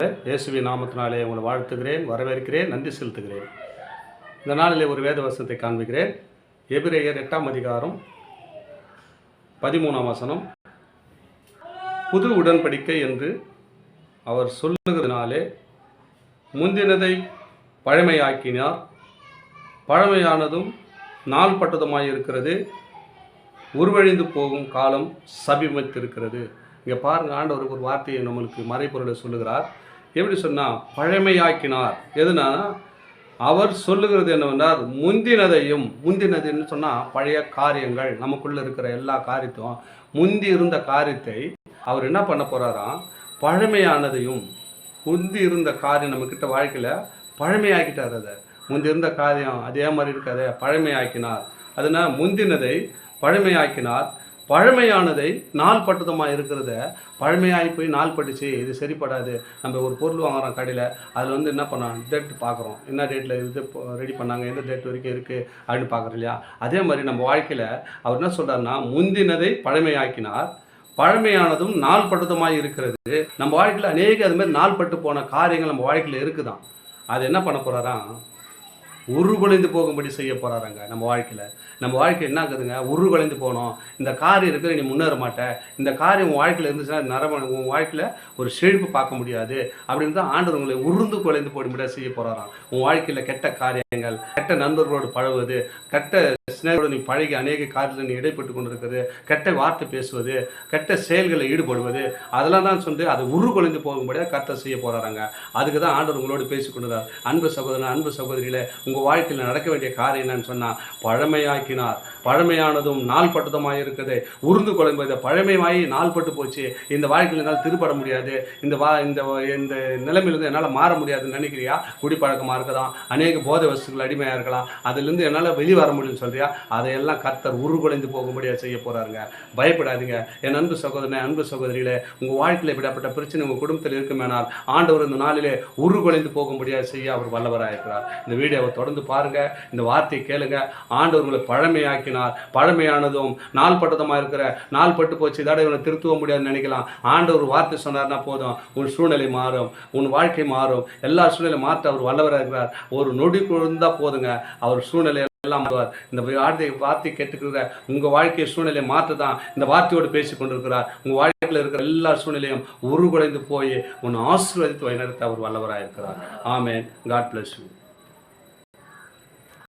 இயேசுவின் நாமத்தினாலே உங்களை வாழ்த்துகிறேன், வரவேற்கிறேன், நன்றி செலுத்துகிறேன். இந்த நாளிலே ஒரு வேத வசனத்தை காண்பிக்கிறேன். எபிரேயர் 8ஆம் அதிகாரம் 13ஆம் வசனம். புது உடன்படிக்கை என்று அவர் சொல்லுகிறதுனாலே முந்தினதை பழமையாக்கினார், பழமையானதும் நாள்பட்டதுமாயிருக்கிறது, உருவழிந்து போகும் காலம் சமீபத்திருக்கிறது. இங்கே பாருங்கள், ஆண்டவர் ஒரு வார்த்தையை நம்மளுக்கு மறைபொருளை சொல்லுகிறார். எப்படி சொன்னால் பழமையாக்கினார். எதுனா அவர் சொல்லுகிறது என்னவென்றால் முந்தினதுன்னு சொன்னால் பழைய காரியங்கள், நமக்குள்ளே இருக்கிற எல்லா காரியத்தையும், முந்தி இருந்த காரியத்தை அவர் என்ன பண்ண போகிறாராம், பழமையானதையும். முந்தி இருந்த காரியம் நம்மக்கிட்ட வாழ்க்கையில் பழமையாக்கிட்டார். அதை முந்தி இருந்த காரியம் அதே மாதிரி இருக்காது, பழமையாக்கினார். அதனால் முந்தினதை பழமையாக்கினார், பழமையானதை நாள்பட்டதுமாக இருக்கிறத பழமையாகி போய் நாள்பட்டுச்சு, இது சரிப்படாது. நம்ம ஒரு பொருள் வாங்குகிறோம் கடையில், அதில் என்ன பண்ணோம், டேட் பார்க்குறோம், என்ன டேட்டில் இது ரெடி பண்ணாங்க, எந்த டேட் வரைக்கும் இருக்குது அப்படின்னு பார்க்குறோம் இல்லையா. அதே மாதிரி நம்ம வாழ்க்கையில் அவர் என்ன சொல்கிறாருன்னா, முந்தினதை பழமையாக்கினார், பழமையானதும் நாள்பட்டதுமாக இருக்கிறது. நம்ம வாழ்க்கையில் அநேக அதுமாதிரி நாள்பட்டு போன காரியங்கள் நம்ம வாழ்க்கையில் இருக்குதான். அது என்ன பண்ண போகிறாராம், உருகுலைந்து போகும்படி செய்ய போகிறாங்க. நம்ம வாழ்க்கை என்ன ஆகுதுங்க, உருகுலைந்து போகணும். இந்த காரியம் இருக்கிற நீ முன்னேற மாட்டேன், இந்த காரியம் உன் வாழ்க்கையில் இருந்துச்சுன்னா உன் வாழ்க்கையில் ஒரு செழிப்பு பார்க்க முடியாது அப்படின்னு தான் ஆண்டவர் உங்களை உருந்து குலைந்து போடும்படியாக செய்ய போகிறாராம். உன் வாழ்க்கையில் கெட்ட காரியங்கள், கெட்ட நண்பர்களோடு பழகுவது, கெட்ட சிநேகரோடு நீ பழகி அநேக காரியத்தில் நீ இடைப்பட்டு கொண்டு இருக்கிறது, கெட்ட வார்த்தை பேசுவது, கெட்ட செயல்களில் ஈடுபடுவது, அதெல்லாம் தான் சொல்லி அதை உருகுலைந்து போகும்படியாக கர்த்தர் செய்ய போகிறாங்க. அதுக்கு தான் ஆண்டவர் உங்களோடு பேசிக்கொண்டுதான். அன்பு சகோதரன், அன்பு சகோதரியில் உங்கள் வாழ்க்கையில் நடக்க வேண்டிய காரியம் என்னன்னு சொன்னால், பழமையாக்கினார், பழமையானதும் நாள்பட்டதுமாக இருக்குது, உருந்து குழம்பு பழமையாகி நாள்பட்டு போச்சு, இந்த வாழ்க்கையில் என்னால் திருப்பட முடியாது, இந்த நிலைமையிலிருந்து என்னால் மாற முடியாதுன்னு நினைக்கிறியா, குடிப்பழக்கமாக இருக்கலாம், அநேக போதை வஸ்துக்கள் அடிமையாக இருக்கலாம், அதிலிருந்து என்னால் வெளியே வர முடியும்னு சொல்றியா, அதையெல்லாம் கர்த்தர் உருகுலைந்து போகும்படியாக செய்ய போகிறாருங்க. பயப்படாதீங்க என் அன்பு சகோதரனே, அன்பு சகோதரியிலே. உங்கள் வாழ்க்கையில் இப்படிப்பட்ட பிரச்சனை உங்கள் குடும்பத்தில் இருக்குமேனால் ஆண்டவர் இந்த நாளிலே உருகுலைந்து போகும்படியாக செய்ய அவர் வல்லவராக இருக்கிறார். இந்த வீடியோவை தொடர்ந்து பாருங்க, இந்த வார்த்தையை கேளுங்க. ஆண்டவர் உங்களை பழமையாக்கினார், பழமையானதும் நாள்பட்டதுமாக இருக்கிற, நாள்பட்டு போச்சு இதோட இவனை திருத்துவ முடியாதுன்னு நினைக்கலாம். ஆண்டவர் வார்த்தை சொன்னார்னா போதும், உன் சூழ்நிலை மாறும், உன் வாழ்க்கை மாறும், எல்லா சூழ்நிலை மாற்ற அவர் வல்லவராக இருக்கிறார். ஒரு நொடி இருந்தால் போதுங்க, அவர் சூழ்நிலை எல்லாம் மாறுவார். இந்த வார்த்தை கேட்டுக்கிற உங்கள் வாழ்க்கை சூழ்நிலை மாற்ற தான் இந்த வார்த்தையோடு பேசி கொண்டிருக்கிறார். உங்கள் வாழ்க்கையில் இருக்கிற எல்லா சூழ்நிலையும் உருகுலைந்து போய் உன் ஆசீர்வதித்து வழிநடத்த அவர் வல்லவராக இருக்கிறார். ஆமென். God bless you.